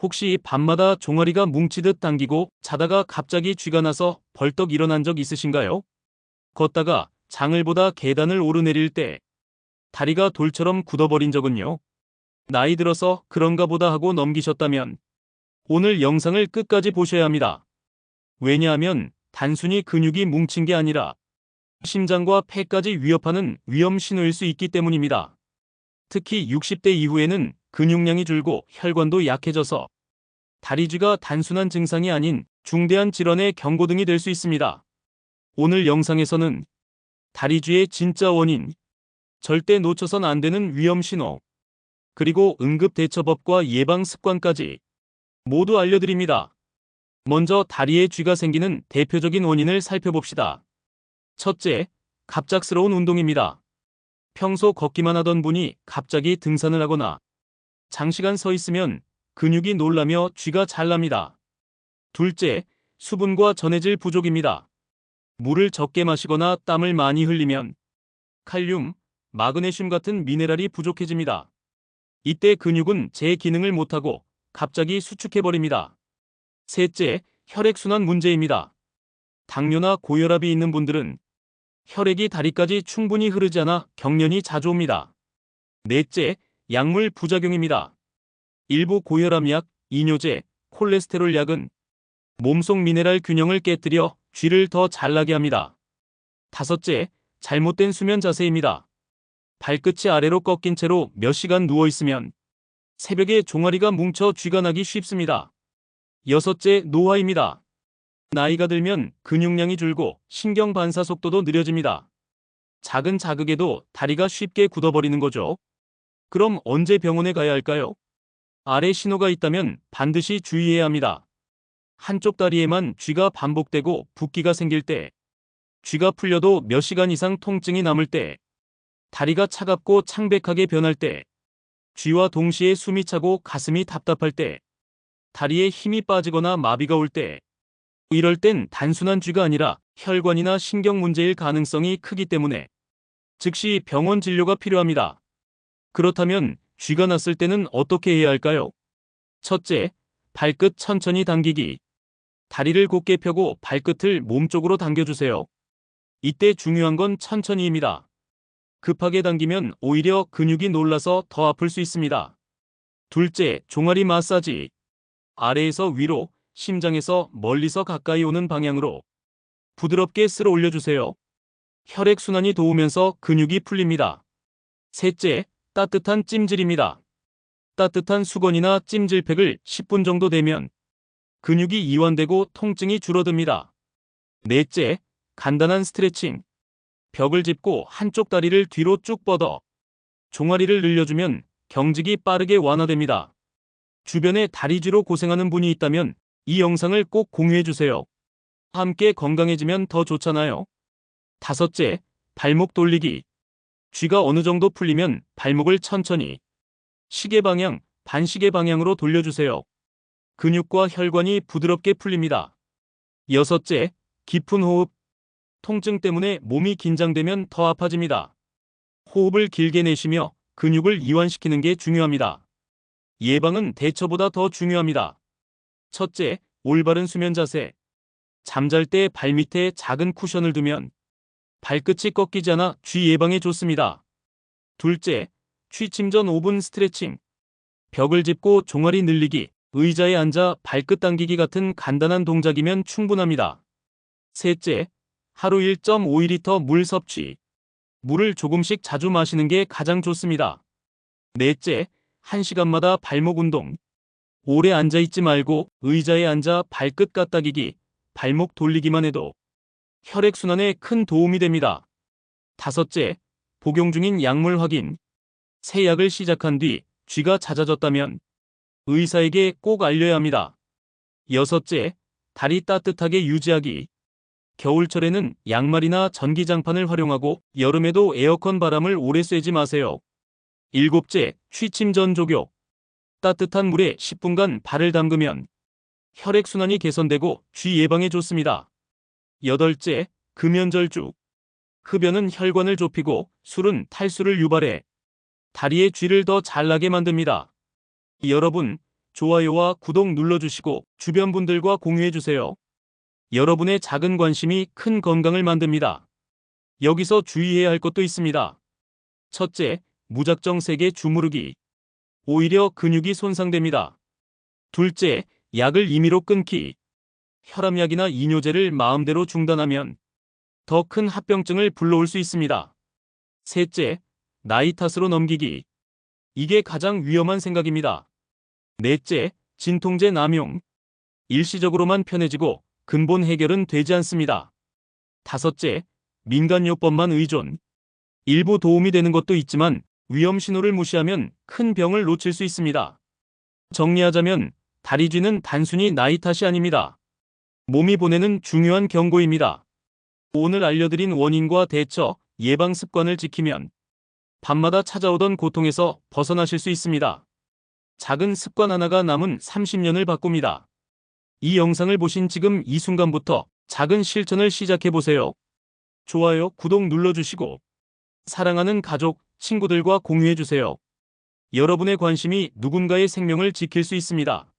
혹시 밤마다 종아리가 뭉치듯 당기고 자다가 갑자기 쥐가 나서 벌떡 일어난 적 있으신가요? 걷다가 장을 보다 계단을 오르내릴 때 다리가 돌처럼 굳어버린 적은요? 나이 들어서 그런가 보다 하고 넘기셨다면 오늘 영상을 끝까지 보셔야 합니다. 왜냐하면 단순히 근육이 뭉친 게 아니라 심장과 폐까지 위협하는 위험 신호일 수 있기 때문입니다. 특히 60대 이후에는 근육량이 줄고 혈관도 약해져서 다리쥐가 단순한 증상이 아닌 중대한 질환의 경고등이 될 수 있습니다. 오늘 영상에서는 다리쥐의 진짜 원인, 절대 놓쳐선 안 되는 위험 신호, 그리고 응급대처법과 예방 습관까지 모두 알려드립니다. 먼저 다리에 쥐가 생기는 대표적인 원인을 살펴봅시다. 첫째, 갑작스러운 운동입니다. 평소 걷기만 하던 분이 갑자기 등산을 하거나 장시간 서 있으면 근육이 놀라며 쥐가 잘 납니다. 둘째, 수분과 전해질 부족입니다. 물을 적게 마시거나 땀을 많이 흘리면 칼륨, 마그네슘 같은 미네랄이 부족해집니다. 이때 근육은 제 기능을 못하고 갑자기 수축해버립니다. 셋째, 혈액순환 문제입니다. 당뇨나 고혈압이 있는 분들은 혈액이 다리까지 충분히 흐르지 않아 경련이 자주 옵니다. 넷째, 약물 부작용입니다. 일부 고혈압약, 이뇨제, 콜레스테롤 약은 몸속 미네랄 균형을 깨뜨려 쥐를 더 잘나게 합니다. 다섯째, 잘못된 수면 자세입니다. 발끝이 아래로 꺾인 채로 몇 시간 누워있으면 새벽에 종아리가 뭉쳐 쥐가 나기 쉽습니다. 여섯째, 노화입니다. 나이가 들면 근육량이 줄고 신경 반사 속도도 느려집니다. 작은 자극에도 다리가 쉽게 굳어버리는 거죠. 그럼 언제 병원에 가야 할까요? 아래 신호가 있다면 반드시 주의해야 합니다. 한쪽 다리에만 쥐가 반복되고 붓기가 생길 때, 쥐가 풀려도 몇 시간 이상 통증이 남을 때, 다리가 차갑고 창백하게 변할 때, 쥐와 동시에 숨이 차고 가슴이 답답할 때, 다리에 힘이 빠지거나 마비가 올 때, 이럴 땐 단순한 쥐가 아니라 혈관이나 신경 문제일 가능성이 크기 때문에 즉시 병원 진료가 필요합니다. 그렇다면 쥐가 났을 때는 어떻게 해야 할까요? 첫째, 발끝 천천히 당기기. 다리를 곧게 펴고 발끝을 몸쪽으로 당겨주세요. 이때 중요한 건 천천히입니다. 급하게 당기면 오히려 근육이 놀라서 더 아플 수 있습니다. 둘째, 종아리 마사지. 아래에서 위로, 심장에서 멀리서 가까이 오는 방향으로 부드럽게 쓸어 올려주세요. 혈액순환이 도우면서 근육이 풀립니다. 셋째, 따뜻한 찜질입니다. 따뜻한 수건이나 찜질팩을 10분 정도 대면 근육이 이완되고 통증이 줄어듭니다. 넷째, 간단한 스트레칭. 벽을 짚고 한쪽 다리를 뒤로 쭉 뻗어 종아리를 늘려주면 경직이 빠르게 완화됩니다. 주변에 다리쥐로 고생하는 분이 있다면 이 영상을 꼭 공유해주세요. 함께 건강해지면 더 좋잖아요. 다섯째, 발목 돌리기. 쥐가 어느 정도 풀리면 발목을 천천히 시계 방향, 반시계 방향으로 돌려주세요. 근육과 혈관이 부드럽게 풀립니다. 여섯째, 깊은 호흡. 통증 때문에 몸이 긴장되면 더 아파집니다. 호흡을 길게 내쉬며 근육을 이완시키는 게 중요합니다. 예방은 대처보다 더 중요합니다. 첫째, 올바른 수면 자세. 잠잘 때 발밑에 작은 쿠션을 두면 발끝이 꺾이지 않아 쥐 예방에 좋습니다. 둘째, 취침 전 5분 스트레칭. 벽을 짚고 종아리 늘리기, 의자에 앉아 발끝 당기기 같은 간단한 동작이면 충분합니다. 셋째, 하루 1.5리터 물 섭취. 물을 조금씩 자주 마시는 게 가장 좋습니다. 넷째, 1시간마다 발목 운동. 오래 앉아있지 말고 의자에 앉아 발끝 까딱이기, 발목 돌리기만 해도 혈액순환에 큰 도움이 됩니다. 다섯째, 복용 중인 약물 확인. 새 약을 시작한 뒤 쥐가 잦아졌다면 의사에게 꼭 알려야 합니다. 여섯째, 다리 따뜻하게 유지하기. 겨울철에는 양말이나 전기장판을 활용하고 여름에도 에어컨 바람을 오래 쐬지 마세요. 일곱째, 취침 전 조교. 따뜻한 물에 10분간 발을 담그면 혈액순환이 개선되고 쥐 예방에 좋습니다. 여덟째, 금연절주. 흡연은 혈관을 좁히고 술은 탈수를 유발해 다리의 쥐를 더 잘나게 만듭니다. 여러분, 좋아요와 구독 눌러주시고 주변 분들과 공유해주세요. 여러분의 작은 관심이 큰 건강을 만듭니다. 여기서 주의해야 할 것도 있습니다. 첫째, 무작정 세게 주무르기. 오히려 근육이 손상됩니다. 둘째, 약을 임의로 끊기. 혈압약이나 이뇨제를 마음대로 중단하면 더 큰 합병증을 불러올 수 있습니다. 셋째, 나이 탓으로 넘기기. 이게 가장 위험한 생각입니다. 넷째, 진통제 남용. 일시적으로만 편해지고 근본 해결은 되지 않습니다. 다섯째, 민간요법만 의존. 일부 도움이 되는 것도 있지만 위험 신호를 무시하면 큰 병을 놓칠 수 있습니다. 정리하자면 다리쥐는 단순히 나이 탓이 아닙니다. 몸이 보내는 중요한 경고입니다. 오늘 알려드린 원인과 대처, 예방 습관을 지키면 밤마다 찾아오던 고통에서 벗어나실 수 있습니다. 작은 습관 하나가 남은 30년을 바꿉니다. 이 영상을 보신 지금 이 순간부터 작은 실천을 시작해보세요. 좋아요, 구독 눌러주시고 사랑하는 가족, 친구들과 공유해주세요. 여러분의 관심이 누군가의 생명을 지킬 수 있습니다.